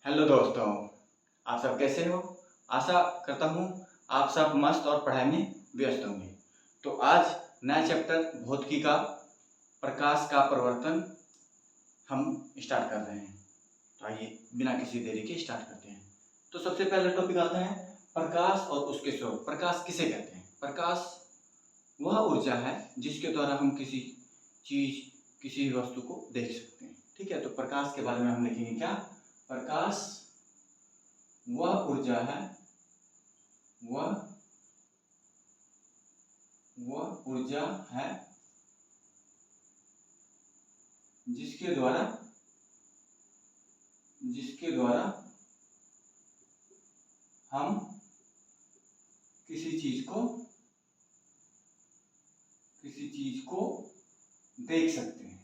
Hello दोस्तों, आप सब कैसे हो? आशा करता हूँ आप सब मस्त और पढ़ाई में व्यस्त होंगे। तो आज नया चैप्टर भौतिकी का प्रकाश का प्रवर्तन हम स्टार्ट कर रहे हैं। तो आइए बिना किसी देरी के स्टार्ट करते हैं। तो सबसे पहले टॉपिक आता है प्रकाश और उसके स्रोत। प्रकाश किसे कहते हैं? प्रकाश वह ऊर्जा है जिसके द्वारा हम किसी चीज, किसी वस्तु को देख सकते हैं। ठीक है, तो प्रकाश के बारे में हम लिखेंगे क्या? प्रकाश वह ऊर्जा है, वह ऊर्जा है जिसके द्वारा हम किसी चीज को देख सकते हैं।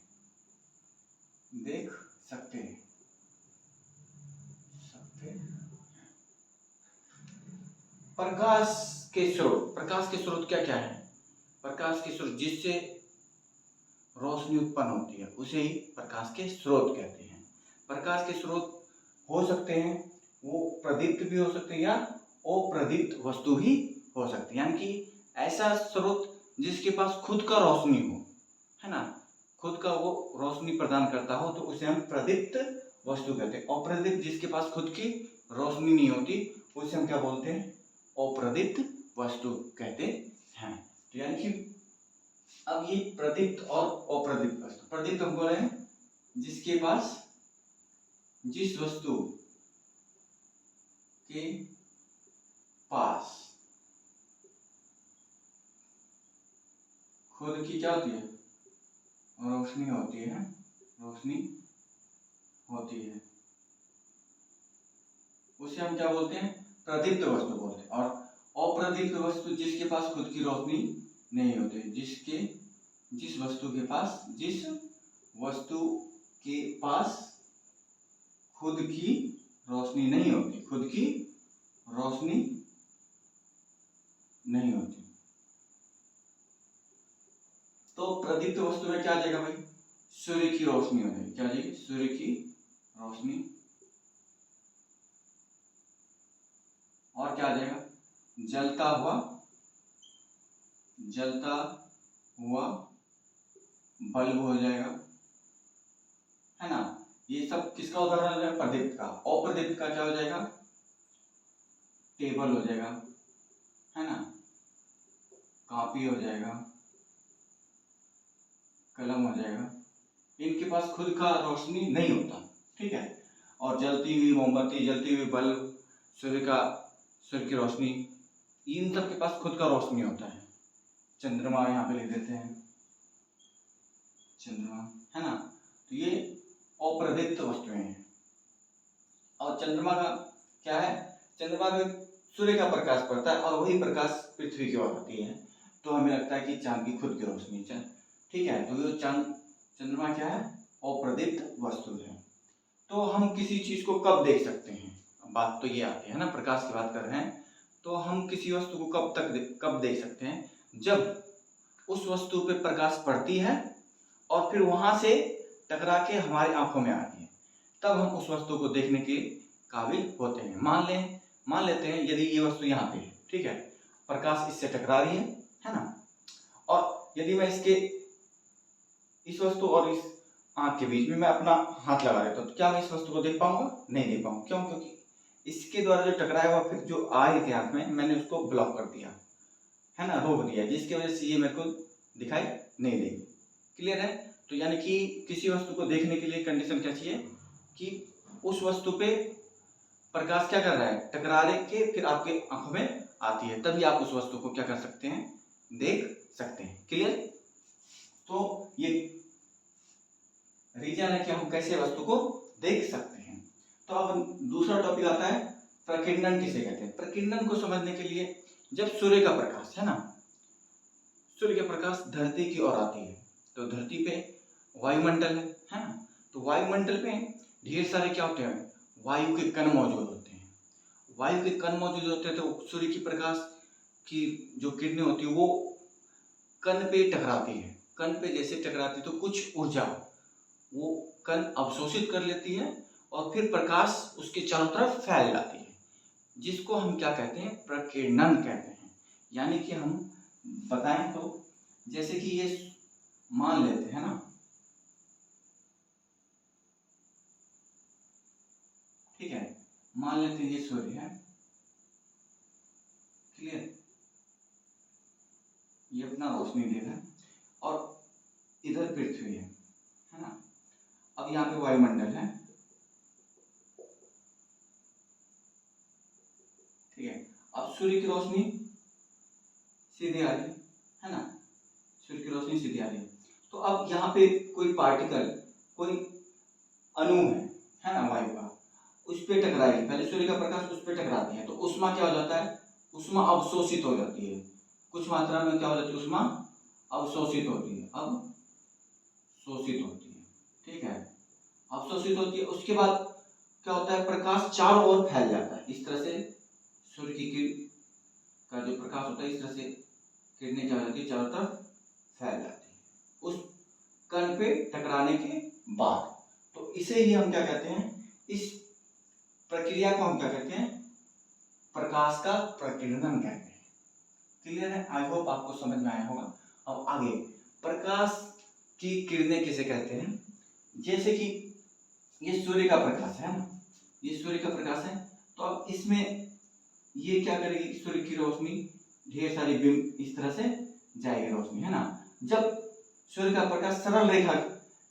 प्रकाश के स्रोत क्या क्या है? प्रकाश के स्रोत जिससे रोशनी उत्पन्न होती है उसे ही प्रकाश के स्रोत कहते हैं। प्रकाश के स्रोत हो सकते हैं, वो प्रदीप्त भी हो सकते हैं या अप्रदीप्त वस्तु भी हो सकती है। यानी कि ऐसा स्रोत जिसके पास खुद का रोशनी हो, है ना, खुद का वो रोशनी प्रदान करता हो, तो उसे हम प्रदीप्त वस्तु कहते हैं। अप्रदीप्त जिसके पास खुद की रोशनी नहीं होती उसे हम क्या बोलते हैं? अप्रदीप्त वस्तु कहते हैं। तो यानी कि अब ये प्रदीप्त और अप्रदीप्त वस्तु। प्रदीप्त हम बोल रहे हैं जिसके पास, जिस वस्तु के पास खुद की क्या होती है? रोशनी होती है, उसे हम क्या बोलते हैं? प्रदीप्त वस्तु बोलते हैं। और अप्रदीप्त वस्तु जिसके पास खुद की रोशनी नहीं होती, जिस वस्तु के पास खुद की रोशनी नहीं होती, तो प्रदीप्त वस्तु में क्या आ जाएगा भाई? सूर्य की रोशनी हो जाएगी। क्या जाएगी? सूर्य की रोशनी। और क्या आ जाएगा? जलता हुआ बल्ब हो जाएगा, है ना। ये सब किसका उदाहरण है? प्रदीप्त का। अप्रदीप्त का क्या हो जाएगा? टेबल हो जाएगा, है ना, कॉपी हो जाएगा, कलम हो जाएगा। इनके पास खुद का रोशनी नहीं होता। ठीक है। और जलती हुई मोमबत्ती, जलती हुई बल्ब, सूर्य की रोशनी, इन सब के पास खुद का रोशनी होता है। चंद्रमा यहाँ पे लिख देते हैं, चंद्रमा, है ना। तो ये अप्रदीप्त वस्तुएं हैं। और चंद्रमा का क्या है? चंद्रमा में सूर्य का प्रकाश पड़ता है और वही प्रकाश पृथ्वी की ओर आती है, तो हमें लगता है कि चांद की खुद की रोशनी है। ठीक है, तो ये चंद्रमा क्या है? अप्रदीप्त वस्तु है। तो हम किसी चीज को कब देख सकते हैं? बात तो ये आती है ना, प्रकाश की बात कर रहे हैं, तो हम किसी वस्तु को कब देख सकते हैं? जब उस वस्तु पे प्रकाश पड़ती है और फिर वहां से टकरा के हमारी आंखों में आती है, तब हम उस वस्तु को देखने के काबिल होते हैं। मान लेते हैं यदि ये वस्तु यहाँ पे है, ठीक है, प्रकाश इससे टकरा रही है ना, और यदि मैं इस वस्तु और इस आंख के बीच में मैं अपना हाथ लगा देता हूँ, तो क्या मैं इस वस्तु को देख पाऊंगा? नहीं देख पाऊंगा। क्यों? क्योंकि इसके द्वारा जो टकराया हुआ फिर जो आ रही थी आंख में, मैंने उसको ब्लॉक कर दिया, है ना, रोक दिया, जिसकी वजह से ये मेरे को दिखाई नहीं देगी। क्लियर है? तो यानी कि किसी वस्तु को देखने के लिए कंडीशन क्या चाहिए कि उस वस्तु पे प्रकाश क्या कर रहा है? टकरा के फिर आपके आंखों में आती है, तभी आप उस वस्तु को क्या कर सकते हैं? देख सकते हैं। क्लियर? तो ये रीजन है कि हम कैसे वस्तु को देख सकते हैं। तो अब दूसरा टॉपिक आता है प्रकीर्णन किसे कहते हैं। प्रकीर्णन को समझने के लिए, जब सूर्य का प्रकाश, है ना, सूर्य का प्रकाश धरती की ओर आती है, तो धरती पे वायुमंडल है ना, तो वायुमंडल में ढेर सारे क्या होते हैं? वायु के कण मौजूद होते हैं। वायु के कण मौजूद होते हैं, तो सूर्य की प्रकाश की जो किरणें होती है वो कण पे टकराती है। कण पे जैसे टकराती तो कुछ ऊर्जा वो कण अवशोषित कर लेती है और फिर प्रकाश उसके चारों तरफ फैल जाती है, जिसको हम क्या कहते हैं, प्रकीर्णन कहते हैं। यानी कि हम बताएं तो जैसे कि ये मान लेते हैं ना, ठीक है, मान लेते हैं ये सूर्य है, क्लियर, ये अपना रोशनी दे रहा है और इधर पृथ्वी है ना। अब यहाँ पे वायुमंडल है, ठीक है। अब सूर्य की रोशनी सीधी आ रही है ना, सूर्य की रोशनी सीधी आ रही है। तो अब यहाँ पे कोई पार्टिकल, कोई अणु है ना वायु का, उस पे टकराएगी, पहले सूर्य का प्रकाश उस पे टकराती है तो उष्मा क्या हो जाता है, उष्मा अवशोषित हो जाती है, कुछ मात्रा में क्या हो जाती है, उष्मा अवशोषित होती है, अब शोषित होती है, ठीक है, अवशोषित होती है। उसके बाद क्या होता है, प्रकाश चारों ओर फैल जाता है। इस तरह से सूर्य की किरण का जो प्रकाश होता है, इस तरह से किरणें क्या हो जाती है, चारों तरफ फैल जाती है उस कण पे टकराने के बाद। तो इसे ही हम क्या कहते हैं, इस प्रक्रिया को हम क्या कहते हैं, प्रकाश का प्रकीर्णन कहते हैं। क्लियर है, आई होप आपको समझ में आया होगा। अब आगे प्रकाश की किरणें किसे कहते हैं, जैसे कि ये सूर्य का प्रकाश है ना, ये सूर्य का प्रकाश है, तो अब इसमें ये क्या करेगी, सूर्य की रोशनी ढेर सारी बिंब इस तरह से जाएगी रोशनी, है ना। जब सूर्य का प्रकाश सरल रेखा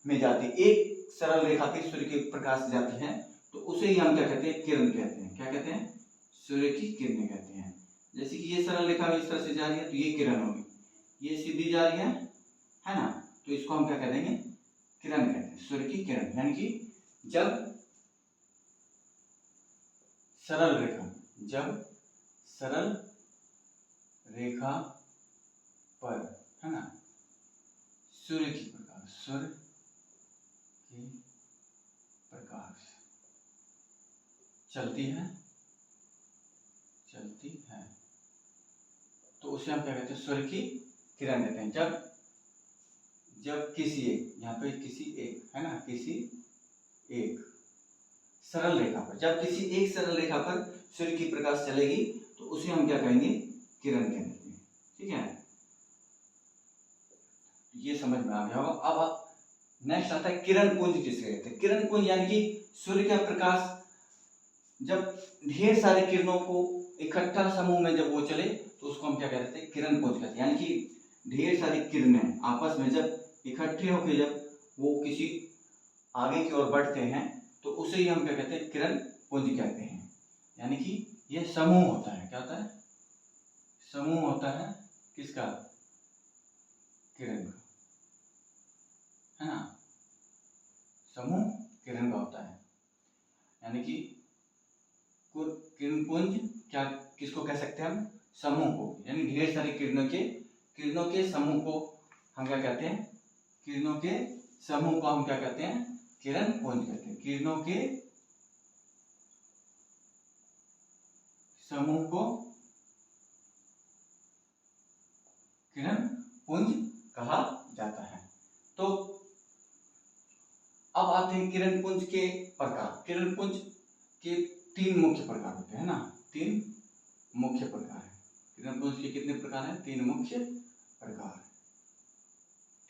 में जाती है, एक सरल रेखा पे सूर्य के प्रकाश जाती है, तो उसे ही हम क्या कहते हैं, किरण कहते हैं। क्या कहते हैं, सूर्य की किरणें कहते हैं। जैसे कि ये सरल रेखा में इस तरह से जा रही है तो ये किरण होगी, ये सीधी जा रही है ना, तो इसको हम क्या कह देंगे, किरण कहते हैं, सूर्य की किरण। यानी कि जब सरल रेखा पर, है ना, सूर्य की प्रकाश चलती है तो उसे हम क्या कहते हैं, सूर्य की किरण कहते हैं। जब किसी एक, यहाँ पे किसी एक है ना, किसी एक सरल रेखा पर, जब किसी एक सरल रेखा पर सूर्य की प्रकाश चलेगी तो उसे हम क्या कहेंगे, किरण कहते हैं, ठीक है। ये समझ में आ गया होगा। अब नेक्स्ट आता है किरण पुंज किसे कहते हैं। किरण पुंज यानी कि सूर्य का प्रकाश जब ढेर सारे किरणों को इकट्ठा समूह में जब वो चले तो उसको हम क्या कहते हैं, किरण पुंज कहते हैं। यानी कि ढेर सारी किरणें आपस में जब इकट्ठे होकर जब वो किसी आगे की ओर बढ़ते हैं तो उसे ही हम क्या कहते हैं, किरण पुंज कहते हैं। यानी कि ये समूह होता है, क्या होता है, समूह होता है किसका, किरण का, है ना, समूह किरण का होता है। यानी कि किरण पुंज क्या, किसको कह सकते हैं हम, समूह को, यानी ढेर सारी किरणों के समूह को हम क्या कहते हैं, किरणों के समूह को हम क्या कहते हैं, किरण पुंज कहते हैं। किरणों के समूह को किरण पुंज कहा जाता है। तो अब आते हैं किरण पुंज के प्रकार। किरण पुंज के तीन मुख्य प्रकार होते हैं ना, तीन मुख्य प्रकार है। किरण पुंज के कितने प्रकार हैं, तीन मुख्य प्रकार,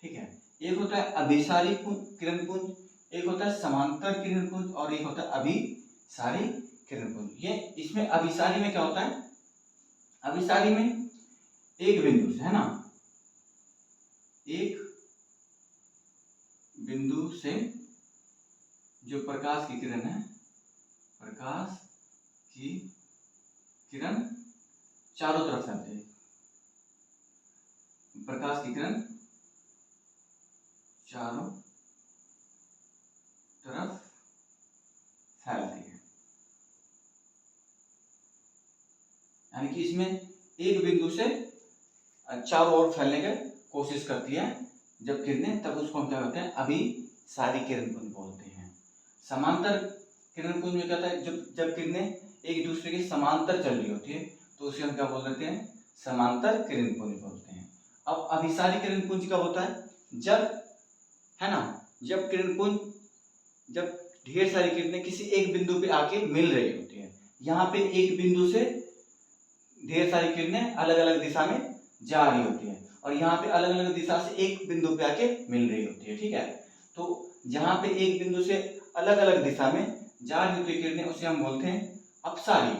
ठीक है। एक होता है अभिसारी किरण पुंज, एक होता है समांतर किरण पुंज और एक होता है अभिसारी किरण पुंज। ये इसमें अभिसारी में क्या होता है, अभिसारी में एक बिंदु से, है ना, एक बिंदु से जो प्रकाश की किरण है, प्रकाश की किरण चारों तरफ फैलती है, प्रकाश की किरण चारों तरफ फैलती है। यानी कि इसमें एक बिंदु से चारों ओर फैलने की कोशिश करती है जब किरणें, तब उसको हम क्या कहते हैं, अभिसारी किरण पुंज बोलते हैं। समांतर किरण पुंज में क्या होता है, जब किरणें एक दूसरे के समांतर चल रही होती है तो उसे हम क्या बोल देते हैं, समांतर किरण पुंज बोलते हैं। अब अभिसारी किरण पुंज कब होता है, जब, है ना, जब किरण पुंज जब ढेर सारी किरणें किसी एक बिंदु पे आके मिल रही होती है। यहाँ पे एक बिंदु से ढेर सारी किरणें अलग अलग दिशा में जा रही होती है और यहाँ पे अलग अलग दिशा से एक बिंदु पे आके मिल रही होती है, ठीक है। तो जहाँ पे एक बिंदु से अलग अलग दिशा में जा रही होती है किरणें, उसे हम बोलते हैं अपसारी,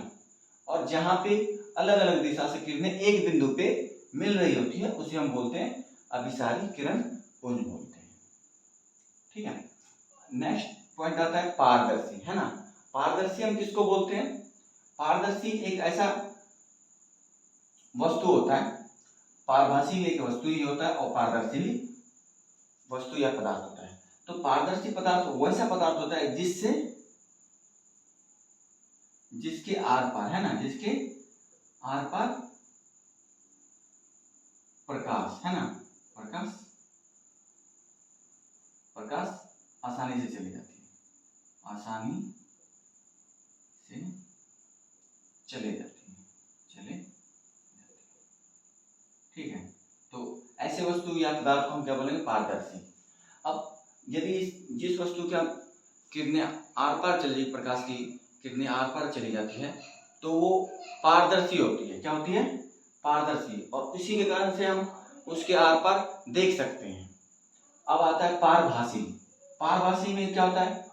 और जहाँ पे अलग अलग दिशा से किरणें एक बिंदु पे मिल रही होती है उसे हम बोलते हैं अभिसारी किरण पुंज बोलते हैं, ठीक है। नेक्स्ट पॉइंट आता है पारदर्शी, है ना। पारदर्शी हम किसको बोलते हैं? पारदर्शी एक ऐसा वस्तु होता है, पारभासी भी एक वस्तु ही होता है और पारदर्शी भी वस्तु या पदार्थ होता है। तो पारदर्शी पदार्थ वैसा पदार्थ होता है जिसके आर पार, है ना, जिसके आर पार प्रकाश, है ना, प्रकाश आसानी से चली जाती है, आसानी से चले जाती है, ठीक है। तो ऐसे वस्तु या पदार्थ को हम क्या बोलेंगे? पारदर्शी। अब यदि जिस वस्तु का किरणें आर पार चली जाती, प्रकाश की किरणें आर पार चली जाती है तो वो पारदर्शी होती है। क्या होती है? पारदर्शी, और इसी के कारण से हम उसके आर पार देख सकते हैं। अब आता है पारभासी। पारभासी में क्या होता है?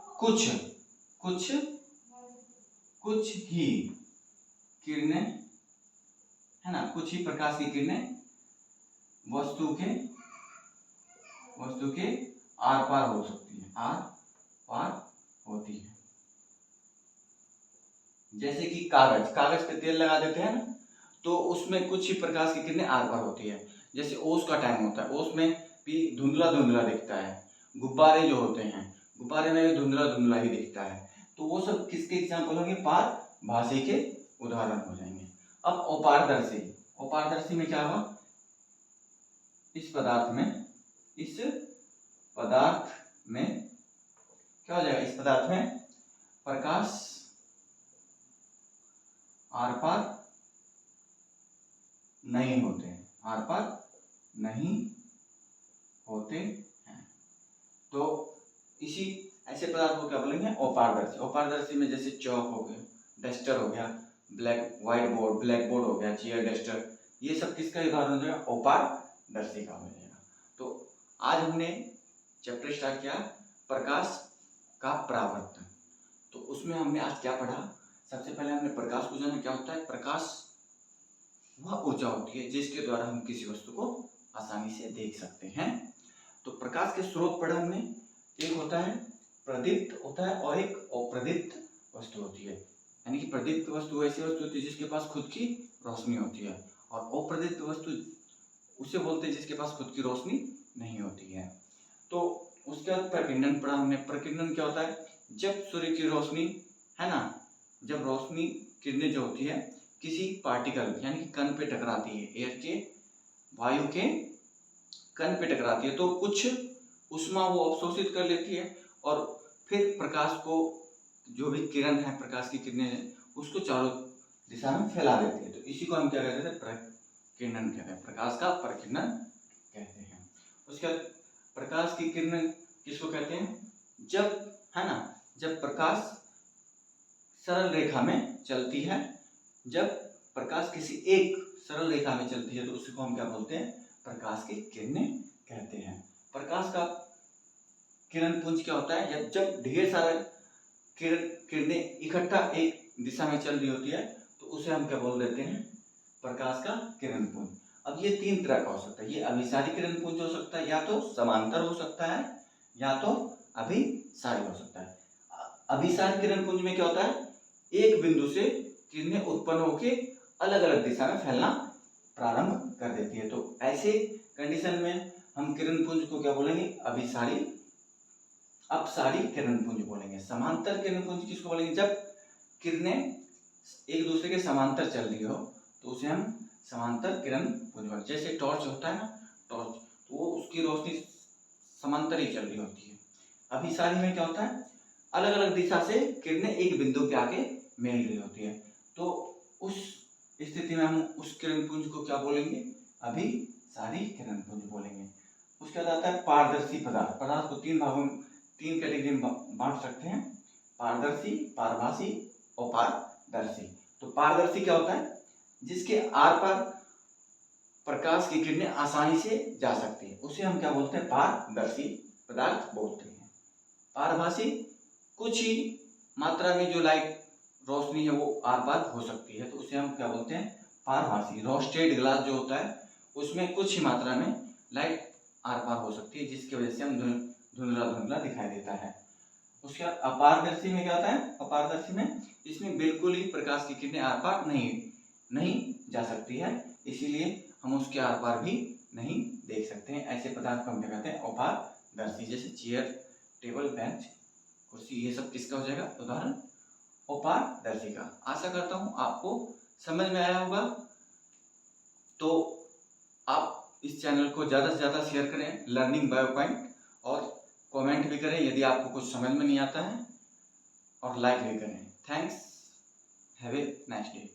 कुछ ही किरणें, है ना, कुछ ही प्रकाश की किरणें वस्तु के आर पार हो सकती है, आर पार होती है। जैसे कि कागज पे तेल लगा देते हैं ना, तो उसमें कुछ ही प्रकाश की किरणें आर पार होती है। जैसे ओस का टाइम होता है, ओस में भी धुंधला धुंधला दिखता है। गुब्बारे जो होते हैं, गुब्बारे में भी धुंधला धुंधला ही दिखता है। तो वो सब किसके एग्जाम्पल होंगे? पारभासी के उदाहरण हो जाएंगे। अब अपारदर्शी में क्या होगा? इस पदार्थ में क्या हो जाएगा? इस पदार्थ में प्रकाश आर पार नहीं होते हैं, तो इसी ऐसे पदार्थ को क्या बोलेंगे? अपारदर्शी में जैसे चौक हो गया, डस्टर हो गया, ब्लैक बोर्ड हो गया, चेयर डस्टर, ये सब किसका उदाहरण हो जाएगा? अपारदर्शी का हो जाएगा। तो आज हमने चैप्टर स्टार्ट किया प्रकाश का परावर्तन। तो उसमें हमने आज क्या पढ़ा? सबसे पहले हमने प्रकाश को जाना। क्या होता है? प्रकाश वह ऊर्जा होती है जिसके द्वारा हम किसी वस्तु को आसानी से देख सकते हैं। तो प्रकाश के स्रोत पढ़ा हमने। एक होता है प्रदीप्त होता है और एक अप्रदीप्त वस्तु होती है। यानी कि प्रदीप्त वस्तु ऐसी वस्तु होती है जिसके पास खुद की रोशनी होती है, और अप्रदीप्त वस्तु उसे बोलते हैं जिसके पास खुद की रोशनी नहीं होती है। तो उसके बाद प्रकीर्णन पढ़ा हमने। प्रकीर्णन क्या होता है? जब सूर्य की रोशनी, है ना, जब रोशनी किरणें जो होती है किसी पार्टिकल यानी कि कण पे टकराती है, एयर के, वायु के कण पे टकराती है, तो कुछ उष्मा वो अवशोषित कर लेती है और फिर प्रकाश को, जो भी किरण है, प्रकाश की किरणें, उसको चारों दिशा में फैला देती है। तो इसी को हम क्या कहते हैं? प्रकीर्णन कहते हैं। प्रकाश का प्रकीर्णन कहते हैं। उसके बाद प्रकाश की किरणें किसको कहते हैं? जब, है ना, जब प्रकाश सरल रेखा में चलती है, जब प्रकाश किसी एक सरल रेखा में चलती है तो उसको हम क्या बोलते हैं? प्रकाश की किरणें कहते हैं। प्रकाश का किरण पुंज क्या होता है? जब ढेर सारा किरणें इकट्ठा एक दिशा में चल रही होती है तो उसे हम क्या बोल देते हैं? प्रकाश का किरण पुंज। अब ये तीन तरह का हो सकता है। ये अभिसारी किरण पुंज हो सकता है, या तो समांतर हो सकता है, या तो अभिसारी हो सकता है। अभिसारी किरण पुंज में क्या होता है? एक बिंदु से किरणें उत्पन्न होकर अलग अलग दिशा में फैलना प्रारंभ कर देती है। तो ऐसे कंडीशन में हम किरण पुंज को क्या बोलेंगे? अपसारी किरण पुंज बोलेंगे। समांतर किरण पुंज किसको बोलेंगे? जब किरणें एक दूसरे के समांतर चल रही हो तो उसे हम समांतर किरण पुंज बोलेंगे। जैसे टॉर्च होता है ना, टॉर्च, तो वो उसकी रोशनी समांतर ही चल रही होती है। अभिसारी में क्या होता है? अलग अलग दिशा से किरणें एक बिंदु पे आके मिल रही होती है, तो उस स्थिति में हम उस किरण पुंज को क्या बोलेंगे? अभिसारी किरण पुंज बोलेंगे। उसके बाद आता है पारदर्शी पदार्थ। पदार्थ को तीन कैटेगरी में बांट सकते हैं। पारदर्शी, पारभासी, अपारदर्शी। तो पारदर्शी क्या होता है? जिसके आर पार प्रकाश की किरणें आसानी से जा सकती है, उसे हम क्या बोलते हैं? पारदर्शी पदार्थ बोलते हैं। पारभासी, कुछ ही मात्रा में जो लाइट रोशनी है वो आर पार हो सकती है, तो उसे हम क्या बोलते हैं? पारभासी। रोस्टेड ग्लास जो होता है उसमें कुछ ही मात्रा में लाइट आर पार हो सकती है, जिसकी वजह से हम धुंधला धुंधला दिखाई देता है। उसके बाद अपारदर्शी में क्या होता है? अपारदर्शी में इसमें बिल्कुल ही प्रकाश की किरणें आर पार नहीं जा सकती है, इसीलिए हम उसके आर पार भी नहीं देख सकते हैं। ऐसे पदार्थ को हम क्या कहते हैं? अपारदर्शी। जैसे चेयर, टेबल, बेंच, कुर्सी, ये सब किसका हो जाएगा? उदाहरण अपारदर्शी का। आशा करता हूँ आपको समझ में आया होगा। तो आप इस चैनल को ज़्यादा से ज़्यादा शेयर करें, लर्निंग बायो पॉइंट, और कमेंट भी करें यदि आपको कुछ समझ में नहीं आता है, और लाइक भी करें। Thanks, have a nice day.